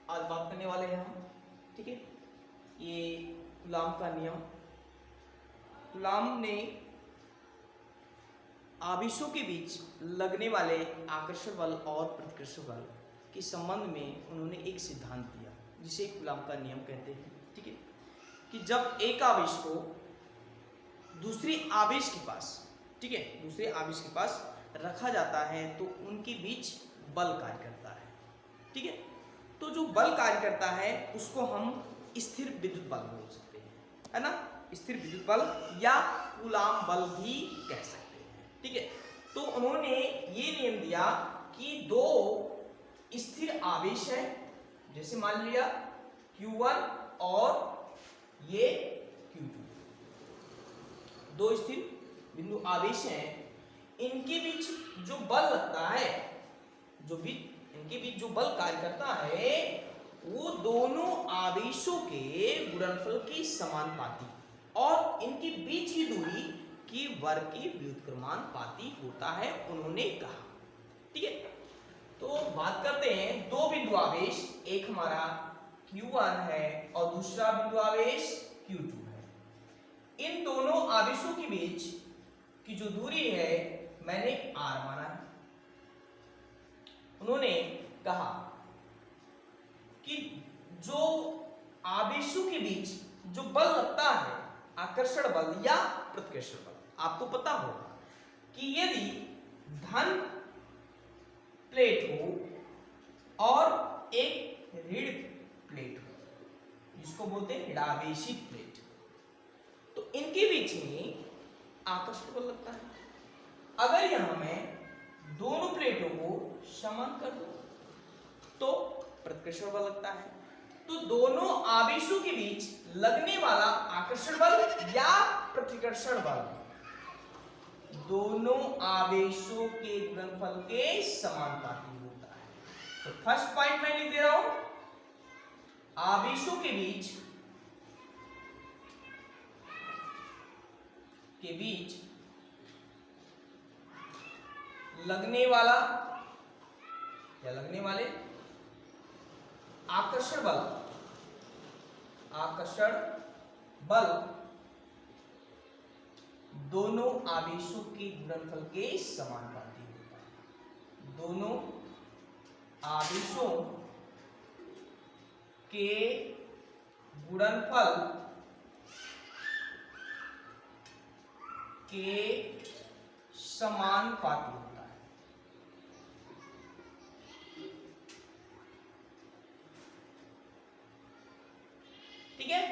आज बात करने वाले हैं हम, ठीक है। ये कूलाम का नियम, कूलाम ने आवेशों के बीच लगने वाले आकर्षण बल और प्रतिकर्षण बल के संबंध में उन्होंने एक सिद्धांत दिया जिसे कूलाम का नियम कहते हैं, ठीक है। कि जब एक आवेश को दूसरे आवेश के पास, ठीक है, दूसरे आवेश के पास रखा जाता है तो उनके बीच बल कार्य करता है, ठीक है। तो जो बल कार्य करता है उसको हम स्थिर विद्युत बल बोल सकते हैं, है ना। स्थिर विद्युत बल या कूलाम बल भी कह सकते हैं, ठीक है। तो उन्होंने ये नियम दिया कि दो स्थिर आवेश है, जैसे मान लिया Q1 और ये Q2, दो स्थिर बिंदु आवेश हैं, इनके बीच जो बल लगता है, इनके बीच जो बल कार्य करता है वो दोनों आवेशों के गुणनफल के समानुपाती और इनके बीच की दूरी की वर्ग के व्युत्क्रमानुपाती होता है, उन्होंने कहा, ठीक है। तो बात करते हैं दो बिंदु आवेश, एक हमारा Q1 है और दूसरा बिंदु आवेश Q2 है। इन दोनों आवेशों के बीच की जो दूरी है मैंने R माना है। उन्होंने कहा कि जो आवेशों के बीच जो बल लगता है, आकर्षण बल या प्रतिकर्षण बल, आपको पता होगा कि यदि धन प्लेट हो और एक ऋण प्लेट हो, जिसको बोलते हैं ऋणावेशित प्लेट, तो इनके बीच में आकर्षण बल लगता है। अगर यहां मैं दोनों प्लेटों को समान कर दूं तो प्रतिकर्षण बल लगता है। तो दोनों आवेशों के बीच लगने वाला आकर्षण बल या प्रतिकर्षण बल दोनों आवेशों के गुणनफल के समानुपाती होता है। तो फर्स्ट पॉइंट मैं लिख दे रहा हूं, आवेशों के बीच लगने वाला या लगने वाले आकर्षण बल दोनों आवेशों के गुणनफल के समानुपाती होता है। दोनों आवेशों के गुणनफल के समानुपाती होता है, ठीक है।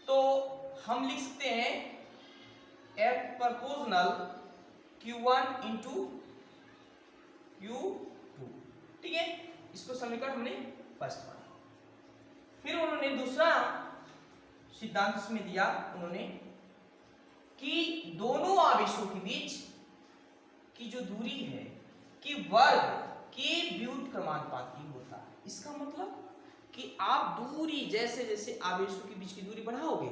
तो हम लिख सकते हैं F proportional Q1 into Q2, ठीक है। इसको समीकरण हमने फर्स्ट पढ़ा। फिर उन्होंने दूसरा सिद्धांत इसमें दिया, उन्होंने कि दोनों आवेशों के बीच की जो दूरी है कि वर्ग के व्युत्क्रमानुपाती होता है। इसका मतलब कि आप दूरी जैसे जैसे आवेशों के बीच की दूरी बढ़ाओगे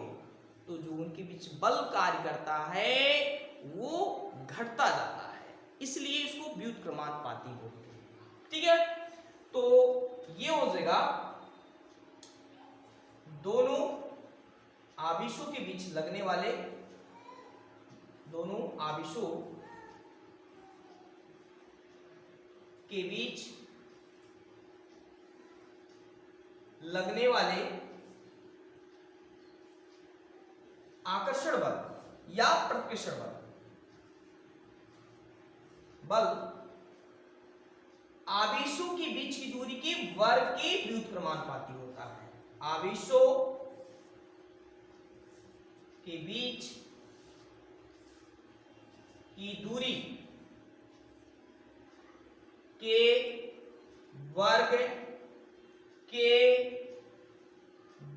तो जो उनके बीच बल कार्य करता है वो घटता जाता है, इसलिए इसको व्युत्क्रमानुपाती बोलते हैं, ठीक है। तो ये हो जाएगा दोनों आवेशों के बीच लगने वाले, दोनों आवेशों के बीच लगने वाले आकर्षण बल या प्रतिकर्षण बल आवेशों के बीच की दूरी के वर्ग के व्युत्क्रमानुपाती होता है। आवेशों के बीच की दूरी के वर्ग के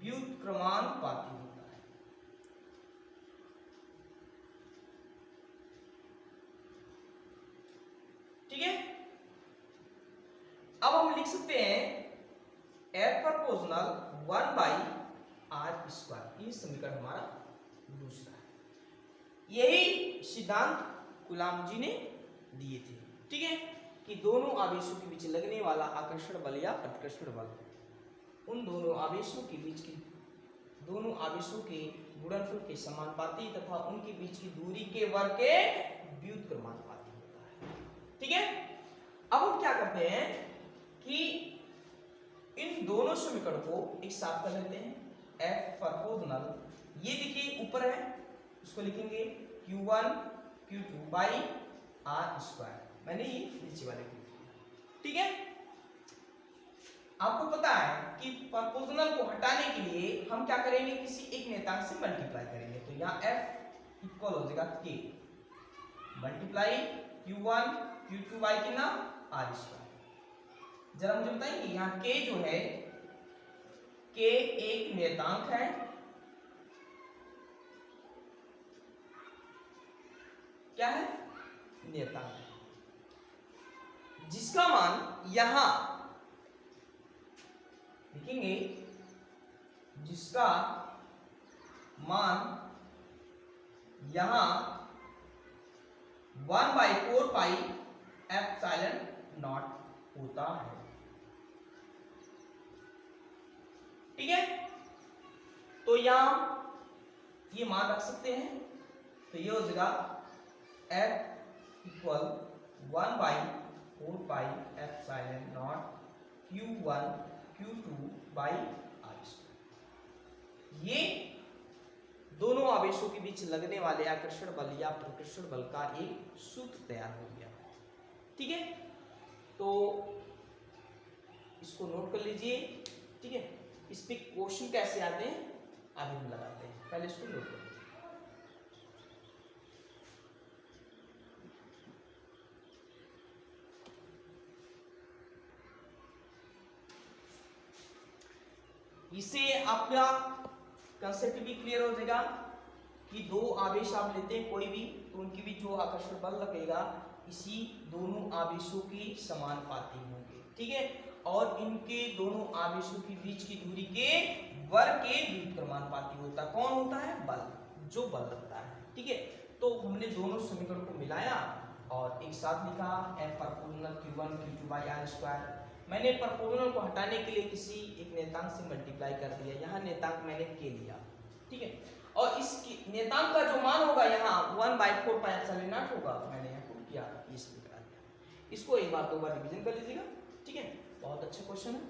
व्युत्क्रमानुपाती होता है, ठीक है। अब हम लिख सकते हैं F प्रोपोर्शनल 1/r², ये समीकरण हमारा दूसरा है। यही सिद्धांत कूलाम जी ने दिए थे, ठीक है, कि दोनों आवेशों के बीच लगने वाला आकर्षण बल या प्रतिकर्षण बल उन दोनों आवेशों के बीच की दोनों आवेशों के गुणनफल के समानुपाती तथा उनके बीच की दूरी के वर्ग के व्युत्क्रमानुपाती होता है। ठीक है, अब हम क्या करते हैं कि इन दोनों समीकरण को एक साथ कर लेते हैं। F प्रोपोर्शनल, ये देखिए ऊपर है, उसको लिखेंगे Q1 Q2 by R square, मैंने ये नीचे वाले को लिखा। ठीक है, आपको पता है कि प्रोपोर्शनल को हटाने के लिए हम क्या करेंगे, किसी एक नेतांक से मल्टीप्लाई करेंगे। तो यहाँ F इक्वल हो जाएगा K multiply Q1 Q2 by कितना R स्क्वायर। जरा मुझे बताएंगे यहाँ K जो है, K एक नेतांक है, क्या है, नेतांक है, जिसका मान यहां लिखेंगे, जिसका मान यहां 1/4 पाई एप्सिलॉन नॉट होता है। ठीक है, तो यहां ये मान रख सकते हैं, तो ये हो जाएगा F equal 1/4 pi epsilon not Q1 Q2 by R square. ये दोनों आवेशों के बीच लगने वाले आकर्षण बल या प्रतिकर्षण बल का एक सूत्र तैयार हो गया। ठीक है, तो इसको नोट कर लीजिए। ठीक है, इस पे क्वेश्चन कैसे आते हैं अभी हम लगाते हैं, पहले इसको नोट कर लीजिए। इससे आपका कंसेप्ट भी क्लियर हो जाएगा कि दो आवेश आप लेते हैं कोई भी, तो उनके बीच जो आकर्षण बल लगेगा इसी दोनों आवेशों के समानुपाती होंगे। ठीक है, और इनके दोनों आवेशों के बीच की दूरी के वर्ग के व्युत्क्रमानुपाती होता है। कौन होता है, बल, जो बल लगता है। ठीक है, तो हमने दोनों समीकरण को मिलाया और एक साथ लिखा F proportional Q1 Q2 by R square. मैंने प्रोपोर्शनल को हटाने के लिए किसी एक नेतांक से मल्टीप्लाई कर दिया, यहाँ नेतांक मैंने K लिया। ठीक है, और इस नेतांक का जो मान होगा यहाँ 1/4 पाई एप्सिलॉन नॉट होगा, मैंने यहाँ पुट किया, इस प्रकार दिया। इसको एक बार दो बार रिवीजन कर लीजिएगा। ठीक है, बहुत अच्छा क्वेश्चन है।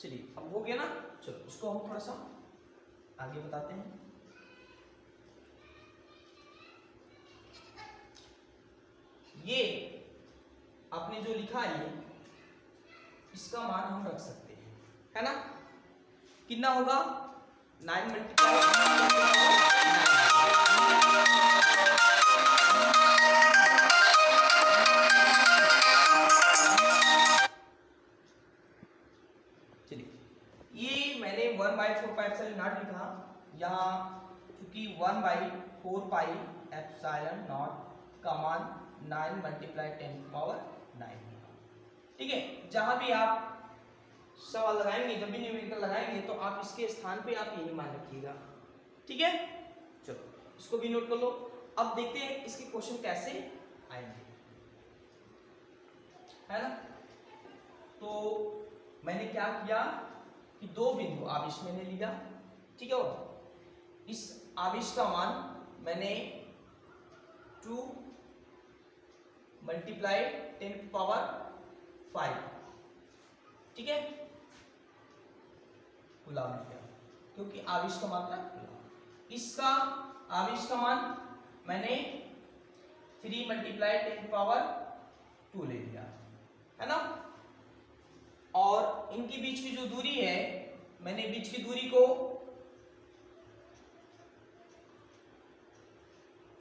चलिए अब हो गया ना, चलो इसको हम थोड़ा सा आगे बताते हैं। ये आपने जो लिखा है इसका मान हम रख सकते हैं, है ना, कितना होगा 9 मल्टीप्लाई ये मैंने 1/4 पाई एप्सिलॉन नॉट लिखा, यहाँ क्योंकि 1/4 पाई एप्सिलॉन नॉट का मान 9 मल्टीप्लाई 10 पावर 9। ठीक है, जहां भी आप सवाल लगाएंगे, जब भी न्यूमेरिकल लगाएंगे तो आप इसके स्थान पे आप यही मान रखिएगा। ठीक है, चलो इसको भी नोट कर लो। अब देखते हैं इसके क्वेश्चन कैसे आएंगे, है ना। तो मैंने क्या किया कि दो बिंदु आवेश मैंने लिया। ठीक है, इस आवेश का मान मैंने 2 मल्टीप्लाई 10 पावर 5, ठीक है, कूलम लिया, क्योंकि आवेश का मात्रा कूलम। इसका आवेश का मान मैंने 3 मल्टीप्लाई 10 पावर 2 ले लिया, है ना। और इनके बीच की जो दूरी है, मैंने बीच की दूरी को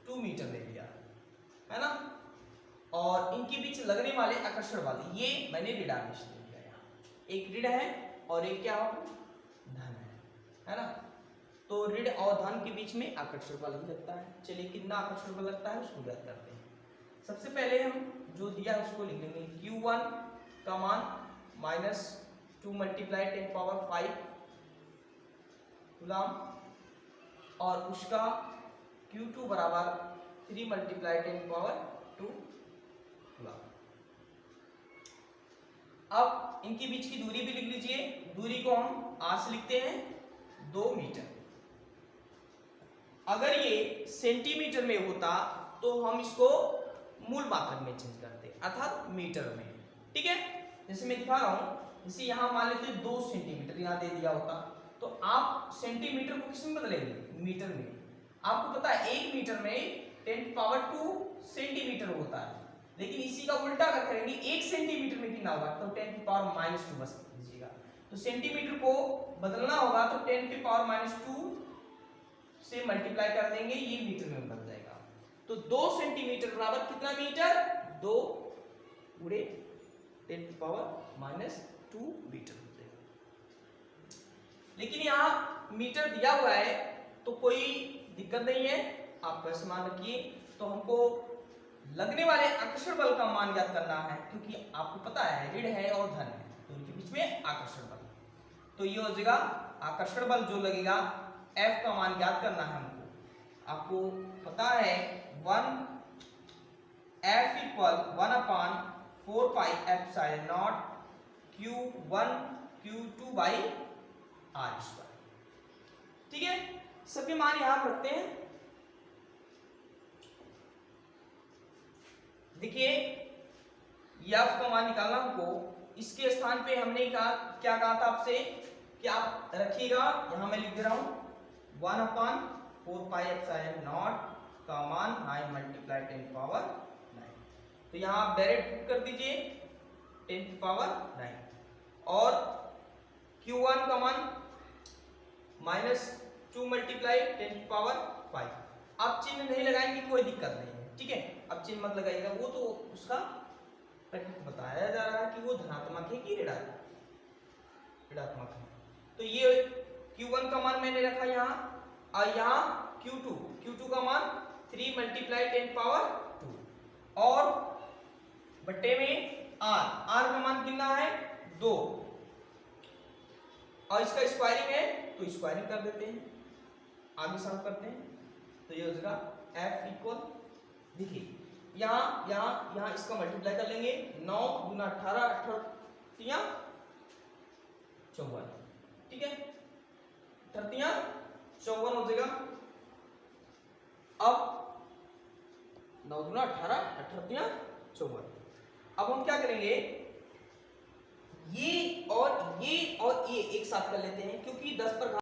2 मीटर ले लिया, है ना। और इनके बीच लगने वाले आकर्षण बल, ये मैंने ऋण आवेश ले लिया। यहाँ एक ऋण है और एक क्या धन है ना। तो ऋण और धन के बीच में आकर्षण बल ही लगता है। चलिए कितना आकर्षण बल लगता है उसको ज्ञात करते हैं। सबसे पहले हम जो दिया उसको लिख लेंगे। Q1 का मान -2 मल्टीप्लाई 10 पावर 5 कूलम, और उसका Q2 बराबर 3 मल्टीप्लाई 10 पावर 2 कूलम। अब इनके बीच की दूरी भी लिख लीजिए। दूरी को हम r से लिखते हैं 2 मीटर। अगर ये सेंटीमीटर में होता तो हम इसको मूल मात्रक में चेंज करते, अर्थात मीटर में। ठीक है, जैसे मैं दिखा रहा हूं, जैसे यहां मान लेते 2 सेंटीमीटर यहां दे दिया होता, तो आप सेंटीमीटर को किस में बदलेंगे? मीटर में। आपको पता है 1 मीटर में 10⁻² सेंटीमीटर होता है, लेकिन इसी का उल्टा अगर करेंगे 1 सेंटीमीटर में कितना होगा? तो 10⁻² बस लीजिएगा। तो सेंटीमीटर को बदलना होगा तो 10⁻² से मल्टीप्लाई कर देंगे, ये मीटर में बदल जाएगा। तो 2 सेंटीमीटर बराबर कितना मीटर? 2 गुणे 10⁻² मीटर हो जाएगा। लेकिन यहाँ मीटर दिया हुआ है तो कोई दिक्कत नहीं है, आप वैसे मान रखिए। तो हमको लगने वाले आकर्षण बल का मान ज्ञात करना है, क्योंकि आपको पता है ऋण है और धन है तो उनके बीच में आकर्षण बल। तो ये हो जाएगा आकर्षण बल जो लगेगा F का मान ज्ञात करना है हमको। आपको पता है 1F = 1/4πε0 Q1 Q2/r²। ठीक है, सभी मान यहां रखते हैं। देखिए F का मान निकालना हमको, इसके स्थान पे हमने कहा, क्या कहा था आपसे कि आप रखिएगा, यहां मैं लिख दे रहा हूं 1/4πε0 का मान हाई मल्टीप्लाई 10⁻9। तो यहां आप डायरेक्ट पुट कर दीजिए 10⁻9 और Q1 का मान -2 मल्टीप्लाई 10⁵। आप चिन्ह नहीं लगाएंगे कोई दिक्कत नहीं है, ठीक है। अब चिन्ह मत लगाइएगा, वो तो उसका प्रकृति बताया जा रहा है कि वो धनात्मक है कि ऋणात्मक है। तो ये Q1 का मान मैंने रखा यहाँ, और यहाँ Q2 का मान 3 मल्टीप्लाई 10⁻2 और बट्टे में R का मान कितना है 2, और इसका स्क्वायरिंग है तो स्क्वायरिंग कर देते हैं, आगे सॉल्व करते हैं। तो ये हो जाएगा F = देखिए यहाँ इसका मल्टीप्लाई कर लेंगे, 9 × 18 18 54, ठीक है, 18 54 हो जाएगा। अब 9 × 18 18 54। अब हम क्या करेंगे, ये और ये एक साथ कर लेते हैं, क्योंकि 10 पर